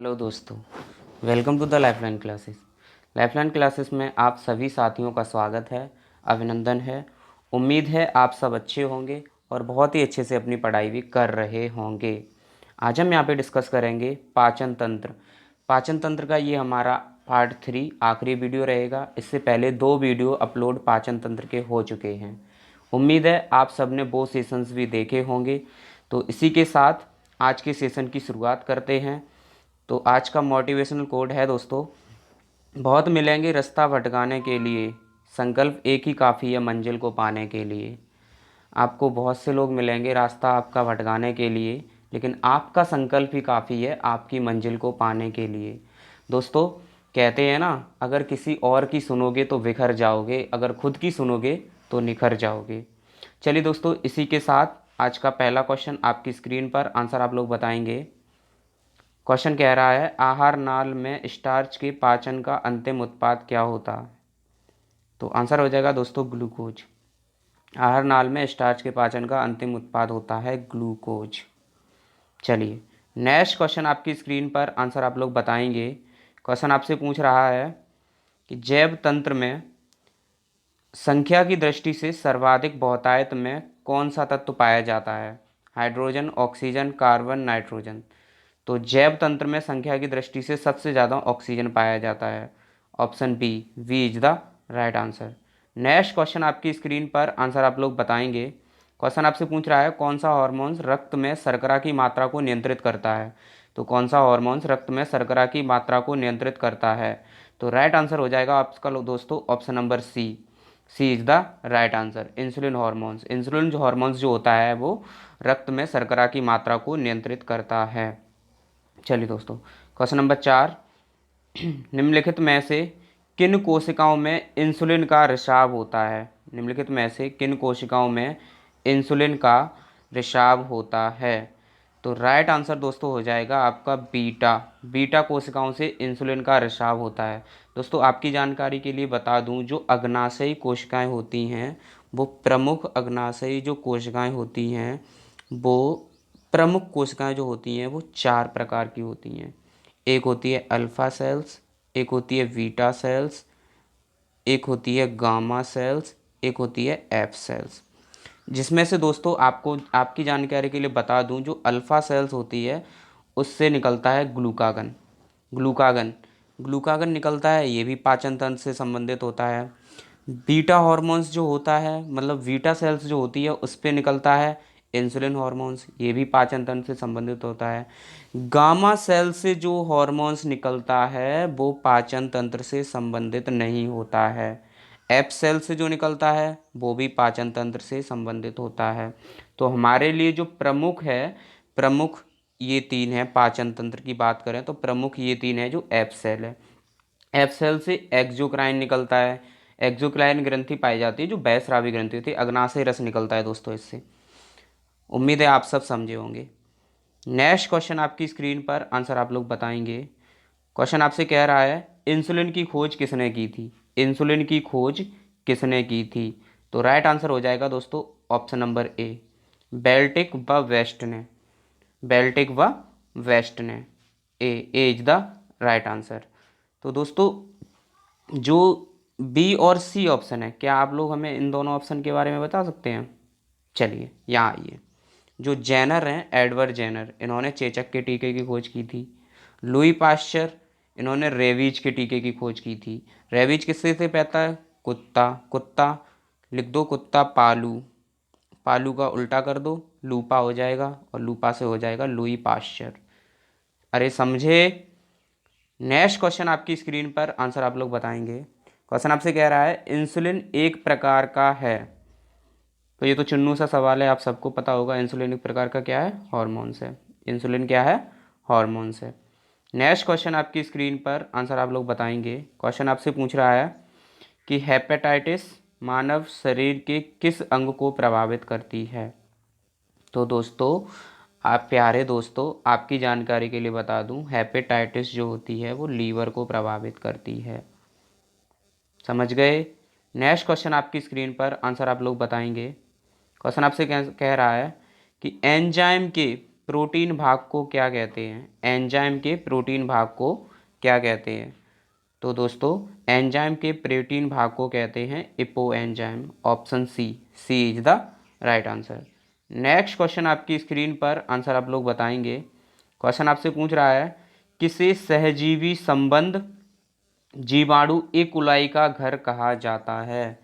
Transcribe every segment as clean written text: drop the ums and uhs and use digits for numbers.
Hello दोस्तों, welcome to the Lifeline classes. Lifeline classes में आप सभी साथियों का स्वागत है, अभिनंदन है। उम्मीद है आप सब अच्छे होंगे और बहुत ही अच्छे से अपनी पढ़ाई भी कर रहे होंगे। आज हम यहाँ पे डिस्कस करेंगे पाचन तंत्र। पाचन तंत्र का ये हमारा पार्ट 3 आखिरी वीडियो रहेगा। इससे पहले 2 वीडियो अपलोड पाचन तंत्र के हो चुके हैं। उम्मीद है आप सब ने वो सेशंस भी देखे होंगे। तो इसी के साथ आज के सेशन की शुरुआत करते हैं। तो आज का मोटिवेशनल कोड है दोस्तों, बहुत मिलेंगे रास्ता भटकाने के लिए, संकल्प एक ही काफ़ी है मंजिल को पाने के लिए। आपको बहुत से लोग मिलेंगे रास्ता आपका भटकाने के लिए, लेकिन आपका संकल्प ही काफ़ी है आपकी मंजिल को पाने के लिए। दोस्तों, कहते हैं ना, अगर किसी और की सुनोगे तो बिखर जाओगे, अगर खुद की सुनोगे तो निखर जाओगे। चलिए दोस्तों, इसी के साथ आज का पहला क्वेश्चन आपकी स्क्रीन पर, आंसर आप लोग बताएंगे। क्वेश्चन कह रहा है, आहार नाल में स्टार्च के पाचन का अंतिम उत्पाद क्या होता है? तो आंसर हो जाएगा दोस्तों ग्लूकोज। आहार नाल में स्टार्च के पाचन का अंतिम उत्पाद होता है ग्लूकोज। चलिए नेक्स्ट क्वेश्चन आपकी स्क्रीन पर, आंसर आप लोग बताएंगे। क्वेश्चन आपसे पूछ रहा है कि जैव तंत्र में संख्या की दृष्टि से सर्वाधिक बहुतायत में कौन सा तत्व पाया जाता है? Hydrogen, oxygen, carbon, nitrogen. तो जैव तंत्र में संख्या की दृष्टि से सबसे ज़्यादा ऑक्सीजन पाया जाता है। Option B is the right answer. Next question आपकी स्क्रीन पर, आंसर आप लोग बताएंगे। क्वेश्चन आपसे पूछ रहा है, कौन सा हार्मोन्स रक्त में शर्करा की मात्रा को नियंत्रित करता है? तो कौन सा हार्मोन्स रक्त में शर्करा की मात्रा को नियंत्रित करता है? तो राइट आंसर हो जाएगा आपका दोस्तों option number C is the right answer, insulin hormones. Insulin जो हार्मोन्स जो होता है वो रक्त में शर्करा की मात्रा को नियंत्रित करता है। चलिए दोस्तों, क्वेश्चन नंबर 4, निम्नलिखित में से किन कोशिकाओं में इंसुलिन का रिसाव होता है? निम्नलिखित में से किन कोशिकाओं में इंसुलिन का रिसाव होता है? तो राइट आंसर दोस्तों हो जाएगा आपका बीटा कोशिकाओं से इंसुलिन का रिसाव होता है। दोस्तों, आपकी जानकारी के लिए बता दूं, जो अग्नाशयी कोशिकाएं होती हैं, वो प्रमुख अग्नाशयी जो कोशिकाएं होती हैं, वो प्रमुख कोशिकाएं जो होती हैं वो 4 प्रकार की होती हैं। एक होती है अल्फ़ा सेल्स, एक होती है बीटा सेल्स, एक होती है गामा सेल्स, एक होती है एफ सेल्स। जिसमें से दोस्तों आपको आपकी जानकारी के लिए बता दूं, जो अल्फ़ा सेल्स होती है उससे निकलता है ग्लूकागन। ग्लूकागन ग्लूकागन निकलता है, ये भी पाचन तंत्र से संबंधित होता है। बीटा हॉर्मोन्स जो होता है, मतलब बीटा सेल्स जो होती है उस पे निकलता है इंसुलिन हार्मोन्स, ये भी पाचन तंत्र से संबंधित होता है। गामा सेल से जो हार्मोन्स निकलता है वो पाचन तंत्र से संबंधित नहीं होता है। एफ सेल से जो निकलता है वो भी पाचन तंत्र से संबंधित होता है। तो हमारे लिए जो प्रमुख है, प्रमुख ये 3 है। पाचन तंत्र की बात करें तो प्रमुख ये 3 है, जो एफ सेल है। एफ सेल से एक्सोक्राइन निकलता है। एक्सोक्राइन ग्रंथि पाई जाती है जो बैस्रावी ग्रंथि होती है। अग्नाशय रस निकलता है दोस्तों इससे। उम्मीद है आप सब समझे होंगे। नेक्स्ट क्वेश्चन आपकी स्क्रीन पर, आंसर आप लोग बताएंगे। क्वेश्चन आपसे कह रहा है, इंसुलिन की खोज किसने की थी? इंसुलिन की खोज किसने की थी? तो राइट आंसर हो जाएगा दोस्तों ऑप्शन नंबर ए, बेल्टिक व वेस्ट ने। बेल्टिक व वेस्ट ने। ए इज द राइट आंसर। तो दोस्तों, जो बी और सी ऑप्शन है, क्या आप लोग हमें इन दोनों ऑप्शन के बारे में बता सकते हैं? चलिए यहाँ आइए। जो जेनर हैं, एडवर्ड जेनर, इन्होंने चेचक के टीके की खोज की थी। लुई पाश्चर, इन्होंने रेबीज के टीके की खोज की थी। रेबीज किससे से पैदा है? कुत्ता। कुत्ता लिख दो, कुत्ता पालू। पालू का उल्टा कर दो, लूपा हो जाएगा, और लूपा से हो जाएगा लुई पाश्चर। अरे समझे? नेक्स्ट क्वेश्चन आपकी स्क्रीन पर, आंसर आप लोग बताएंगे। क्वेश्चन आपसे कह रहा है, इंसुलिन एक प्रकार का है। तो ये तो चुन्नू सा सवाल है, आप सबको पता होगा। इंसुलिन एक प्रकार का क्या है? हॉर्मोन्स है। इंसुलिन क्या है? हॉर्मोन्स है। नेक्स्ट क्वेश्चन आपकी स्क्रीन पर, आंसर आप लोग बताएंगे। क्वेश्चन आपसे पूछ रहा है कि हेपेटाइटिस मानव शरीर के किस अंग को प्रभावित करती है? तो दोस्तों, आप प्यारे दोस्तों, आपकी जानकारी के लिए बता दूं, हेपेटाइटिस जो होती है वो लीवर को प्रभावित करती है। समझ गए? नेक्स्ट क्वेश्चन आपकी स्क्रीन पर, आंसर आप लोग बताएंगे। क्वेश्चन आपसे कह रहा है कि एंजाइम के प्रोटीन भाग को क्या कहते हैं? एंजाइम के प्रोटीन भाग को क्या कहते हैं? तो दोस्तों एंजाइम के प्रोटीन भाग को कहते हैं apoenzyme. Option C is the right answer. Next question आपकी स्क्रीन पर आंसर आप लोग बताएंगे। क्वेश्चन आपसे पूछ रहा है किसे सहजीवी संबंध जीवाणु ई कुलाई का घर कहा जाता है?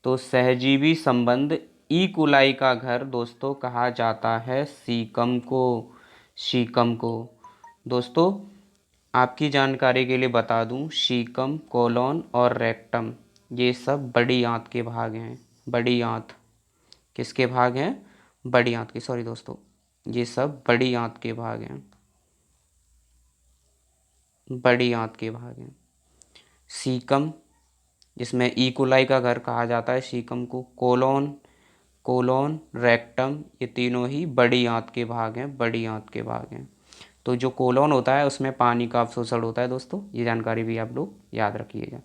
तो सहजीवी संबंध ई कुलाई का घर दोस्तों कहा जाता है सीकम को। सीकम को दोस्तों आपकी जानकारी के लिए बता दूं, सीकम, कोलोन और रेक्टम ये सब बड़ी आंत के भाग हैं। बड़ी आंत किसके भाग हैं? बड़ी आंत के, सॉरी दोस्तों, ये सब बड़ी आंत के भाग हैं। बड़ी आंत के भाग हैं। सीकम जिसमें ई कोलाई का घर कहा जाता है सीकम को, कोलोन, रेक्टम ये तीनों ही बड़ी आंत के भाग हैं। बड़ी आंत के भाग हैं। तो जो कोलोन होता है उसमें पानी का अवशोषण होता है दोस्तों, ये जानकारी भी आप लोग याद रखिएगा।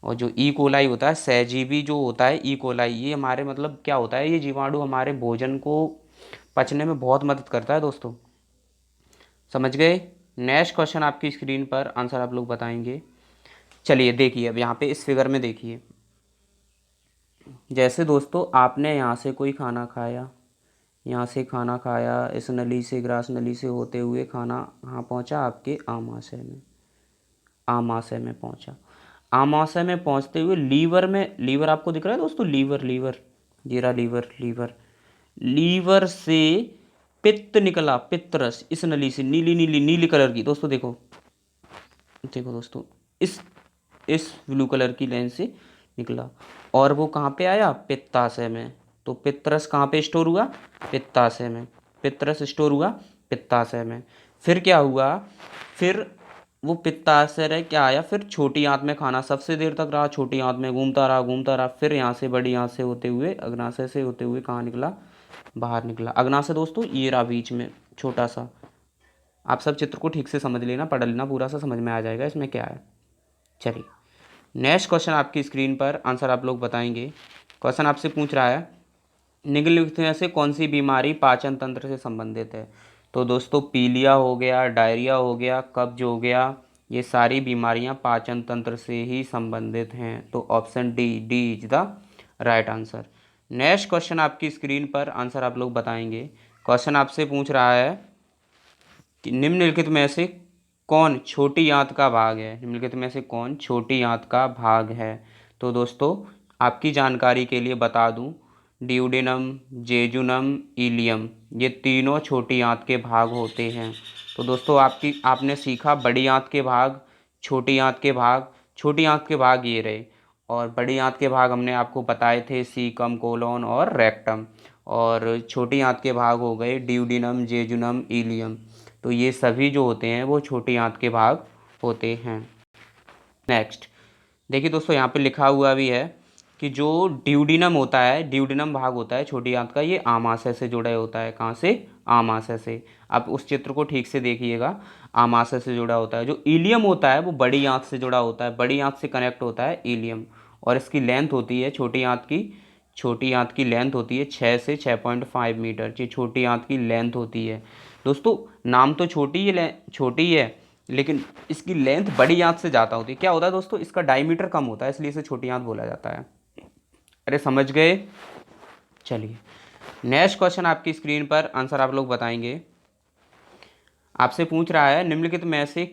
और जो ई कोलाई होता है, सहजीवी जो होता है ई कोलाई, ये हमारे मतलब क्या होता है, ये जीवाणु हमारे भोजन को पचने में बहुत मदद करता है दोस्तों। समझ गए? नेक्स्ट क्वेश्चन आपकी स्क्रीन पर आंसर आप लोग बताएंगे। चलिए देखिए, अब यहाँ पे इस फिगर में देखिए, जैसे दोस्तों आपने यहाँ से कोई खाना खाया, यहाँ से खाना खाया, इस नली से, ग्रास नली से होते हुए खाना कहाँ पहुँचा? आपके आमाशय में। आमाशय में पहुँचा। आमाशय में पहुँचते हुए लीवर में, लीवर आपको दिख रहा है दोस्तों, लीवर, ये रहा लीवर से पित्त निकला, पित्त रस इस नली से, नीली नीली नीली कलर की दोस्तों, देखो दोस्तों, इस ब्लू कलर की लाइन से निकला और वो कहाँ पे आया? पित्ताशय में। तो पित्तरस कहाँ पे स्टोर हुआ? पित्ताशय में। पित्तरस स्टोर हुआ पित्ताशय में। फिर क्या हुआ? फिर वो पित्ताशय क्या आया? फिर छोटी आंत में खाना सबसे देर तक रहा, छोटी आंत में घूमता रहा, फिर यहाँ से बड़ी आंत से होते हुए, अग्नाशय से होते हुए कहाँ निकला? बाहर निकला। अग्नाशय दोस्तों ये रहा बीच में छोटा सा। आप सब चित्र को ठीक से समझ लेना, पढ़ लेना, पूरा सा समझ में आ जाएगा इसमें क्या है। चलिए नेक्स्ट क्वेश्चन आपकी स्क्रीन पर आंसर आप लोग बताएंगे। क्वेश्चन आपसे पूछ रहा है निम्नलिखित में से कौन सी बीमारी पाचन तंत्र से संबंधित है? तो दोस्तों पीलिया हो गया, डायरिया हो गया, कब्ज हो गया, ये सारी बीमारियां पाचन तंत्र से ही संबंधित हैं। तो option D is the right answer. Next question आपकी स्क्रीन पर आंसर आप लोग बताएंगे। क्वेश्चन आपसे पूछ रहा है कि निम्नलिखित में से कौन छोटी आंत का भाग है? निम्नलिखित में से कौन छोटी आंत का भाग है? तो दोस्तों आपकी जानकारी के लिए बता दूं, ड्यूडेनम, जेजुनम, इलियम ये तीनों छोटी आंत के भाग होते हैं। तो दोस्तों आपने सीखा बड़ी आंत के भाग, छोटी आंत के भाग। छोटी आंत के भाग ये रहे और बड़ी आंत के भाग हमने आपको बताए थे सीकम, कोलोन और रेक्टम। और छोटी आंत के भाग हो गए ड्यूडेनम, जेजुनम, इलियम। तो ये सभी जो होते हैं वो छोटी आंत के भाग होते हैं। नेक्स्ट देखिए दोस्तों, यहाँ पे लिखा हुआ भी है कि जो ड्यूडिनम होता है, ड्यूडिनम भाग होता है छोटी आंत का, ये आमाशय से जुड़ा होता है। कहाँ से? आमाशय से। आप उस चित्र को ठीक से देखिएगा, आमाशय से जुड़ा होता है। जो इलियम होता है वो बड़ी आंत से जुड़ा होता है, बड़ी आंत से कनेक्ट होता है इलियम। और इसकी लेंथ होती है छोटी आंत की लेंथ होती है 6 से 6.5 मीटर। ये छोटी आंत की लेंथ होती है दोस्तों। नाम तो छोटी है लेकिन इसकी लेंथ बड़ी आंत से ज़्यादा होती है। क्या होता है दोस्तों? इसका डायमीटर कम होता है, इसलिए इसे छोटी आंत बोला जाता है। अरे समझ गए? चलिए नेक्स्ट क्वेश्चन आपकी स्क्रीन पर आंसर आप लोग बताएंगे। आपसे पूछ रहा है निम्नलिखित में से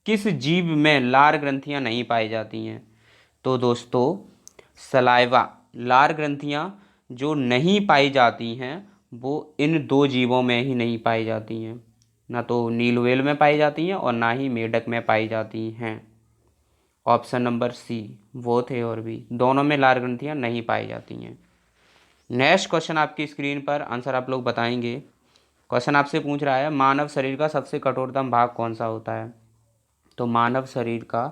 किस जीव में लार ग्रंथियां नहीं पाई जाती हैं? तो दोस्तों सलाइवा, लार ग्रंथियां जो नहीं पाई जाती हैं वो इन दो जीवों में ही नहीं पाई जाती हैं, ना तो नील व्हेल में पाई जाती हैं और ना ही मेढक में पाई जाती हैं। ऑप्शन नंबर सी, वो थे और भी, दोनों में लार ग्रंथियां नहीं पाई जाती हैं। नेक्स्ट क्वेश्चन आपकी स्क्रीन पर आंसर आप लोग बताएंगे। क्वेश्चन आपसे पूछ रहा है मानव शरीर का सबसे कठोरतम भाग कौन सा होता है? तो मानव शरीर का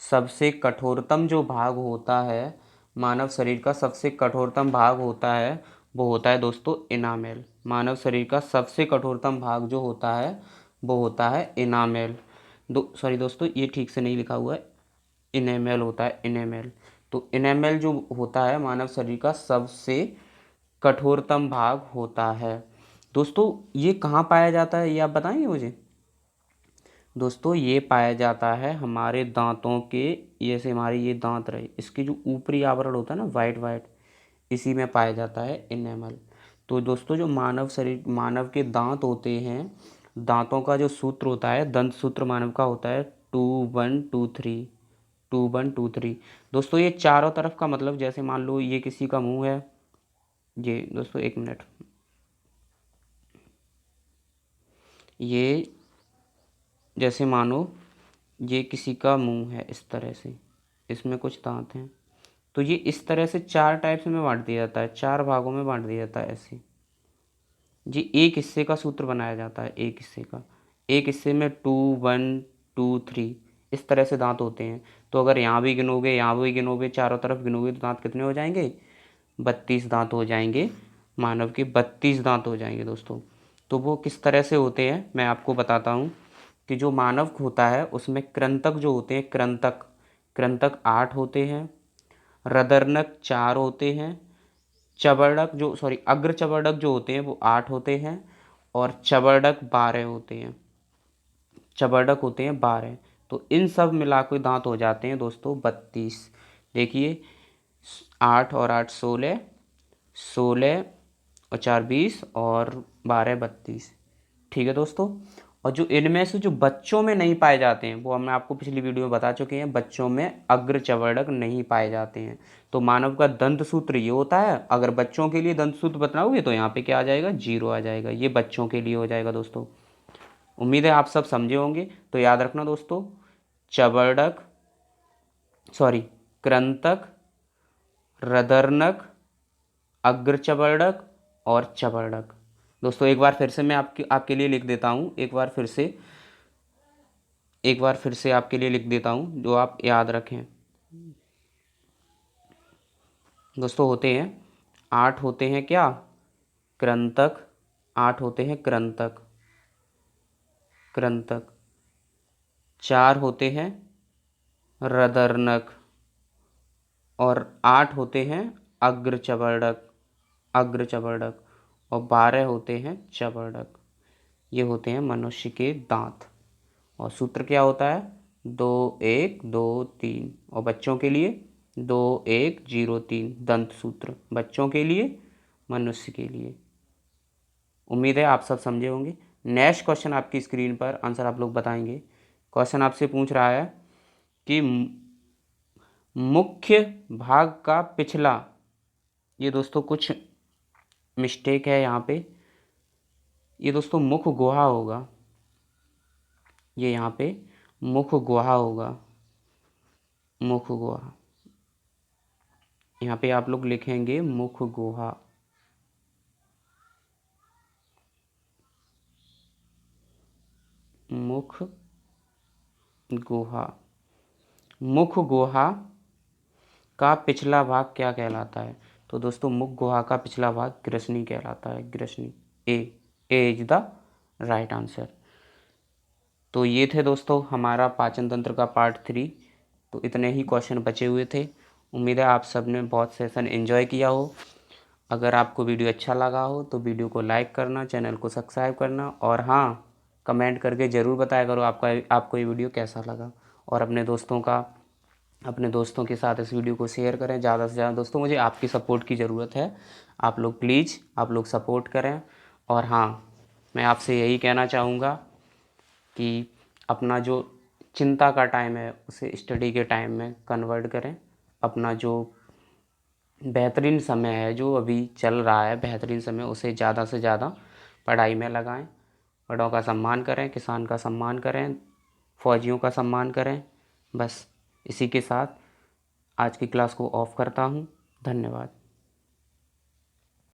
सबसे कठोरतम जो भाग होता है, मानव शरीर का सबसे कठोरतम भाग होता है वो होता है दोस्तों इनामेल। मानव शरीर का सबसे कठोरतम भाग जो होता है वो होता है इनामेल। दोस्तों ये ठीक से नहीं लिखा हुआ है, इनेमेल होता है, इनेमेल। तो इनेमेल जो होता है मानव शरीर का सबसे कठोरतम भाग होता है। दोस्तों ये कहाँ पाया जाता है, ये आप बताएंगे मुझे? दोस्तों ये पाया जाता है हमारे दांतों के, जैसे हमारे ये दांत रहे, इसके जो ऊपरी आवरण होता है ना, वाइट वाइट, इसी में पाया जाता है इनेमल। तो दोस्तों जो मानव के दांत होते हैं, दांतों का जो सूत्र होता है, दंत सूत्र मानव का होता है 2 1 2 3, 2 1 2 3। दोस्तों ये चारों तरफ का, मतलब जैसे मान लो ये किसी का मुंह है, ये दोस्तों एक मिनट, ये जैसे मानो ये किसी का मुंह है, इस तरह से इसमें कुछ दांत हैं, तो ये इस तरह से 4 टाइप्स में बांट दिया जाता है, 4 भागों में बांट दिया जाता है ऐसे। जी एक हिस्से का सूत्र बनाया जाता है, एक हिस्से का, एक हिस्से में 2 1 2 3 इस तरह से दांत होते हैं। तो अगर यहाँ भी गिनोगे, यहाँ भी गिनोगे, चारों तरफ गिनोगे, तो दांत कितने हो जाएंगे? 32 दांत हो जाएंगे, मानव के 32 दांत हो जाएंगे दोस्तों। तो वो किस तरह से होते हैं मैं आपको बताता हूँ कि जो मानव होता है उसमें कृंतक जो होते हैं, कृंतक कृंतक 8 होते हैं, रदरनक 4 होते हैं, चबड़क जो सॉरी अग्र चबड़क जो होते हैं वो 8 होते हैं, और चबड़क 12 होते हैं, चबड़क होते हैं 12। तो इन सब मिला के दांत हो जाते हैं दोस्तों 32। देखिए 8 और 8 16, 16 और 4 20 और 12 32। ठीक है दोस्तों। और जो इनमें से जो बच्चों में नहीं पाए जाते हैं, वो हमने आपको पिछली वीडियो में बता चुके हैं, बच्चों में अग्र चवर्णक नहीं पाए जाते हैं। तो मानव का दंत सूत्र ये होता है, अगर बच्चों के लिए दंत सूत्र बताओगे तो यहाँ पे क्या आ जाएगा? 0 आ जाएगा। ये बच्चों के लिए हो जाएगा दोस्तों। उम्मीद है आप सब समझे होंगे। तो याद रखना दोस्तों, चवर्णक सॉरी कृंतक, रदर्नक, अग्र चवर्णक और चवर्णक। दोस्तों एक बार फिर से मैं आपके लिए लिख देता हूँ, एक बार फिर से आपके लिए लिख देता हूँ जो आप याद रखें। दोस्तों होते हैं 8 होते हैं क्या? कृंतक, 8 होते हैं कृंतक, कृंतक 4 होते हैं रदर्नक, और 8 होते हैं अग्र चवर्णक, अग्र चवर्णक, और 12 होते हैं चवर्णक। ये होते हैं मनुष्य के दांत। और सूत्र क्या होता है? 2 1 2 3। और बच्चों के लिए 2 1 0 3 दंत सूत्र, बच्चों के लिए, मनुष्य के लिए। उम्मीद है आप सब समझे होंगे। नेक्स्ट क्वेश्चन आपकी स्क्रीन पर आंसर आप लोग बताएंगे। क्वेश्चन आपसे पूछ रहा है कि मुख्य भाग का पिछला, ये दोस्तों कुछ मिस्टेक है यहाँ पे, ये दोस्तों मुख गुहा होगा, ये यहाँ पे मुख गुहा होगा, मुख गुहा। यहाँ पे आप लोग लिखेंगे मुख गुहा, मुख गुहा। मुख गुहा का पिछला भाग क्या कहलाता है? तो दोस्तों मुख गुहा का पिछला भाग ग्रसनी कहलाता है, ग्रसनी। ए इज द राइट आंसर। तो ये थे दोस्तों हमारा पाचन तंत्र का पार्ट 3। तो इतने ही क्वेश्चन बचे हुए थे। उम्मीद है आप सब ने बहुत सेशन एंजॉय किया हो। अगर आपको वीडियो अच्छा लगा हो तो वीडियो को लाइक करना, चैनल को सब्सक्राइब करना, और हाँ, कमेंट करके ज़रूर बताया करो आपको ये वीडियो कैसा लगा। और अपने दोस्तों के साथ इस वीडियो को शेयर करें ज़्यादा से ज़्यादा। दोस्तों मुझे आपकी सपोर्ट की ज़रूरत है, आप लोग प्लीज़ आप लोग सपोर्ट करें। और हाँ, मैं आपसे यही कहना चाहूँगा कि अपना जो चिंता का टाइम है उसे स्टडी के टाइम में कन्वर्ट करें। अपना जो बेहतरीन समय है जो अभी चल रहा है, बेहतरीन समय, उसे ज़्यादा से ज़्यादा पढ़ाई में लगाएं। बड़ों का सम्मान करें, किसान का सम्मान करें, फौजियों का सम्मान करें। बस इसी के साथ आज की क्लास को ऑफ करता हूँ। धन्यवाद।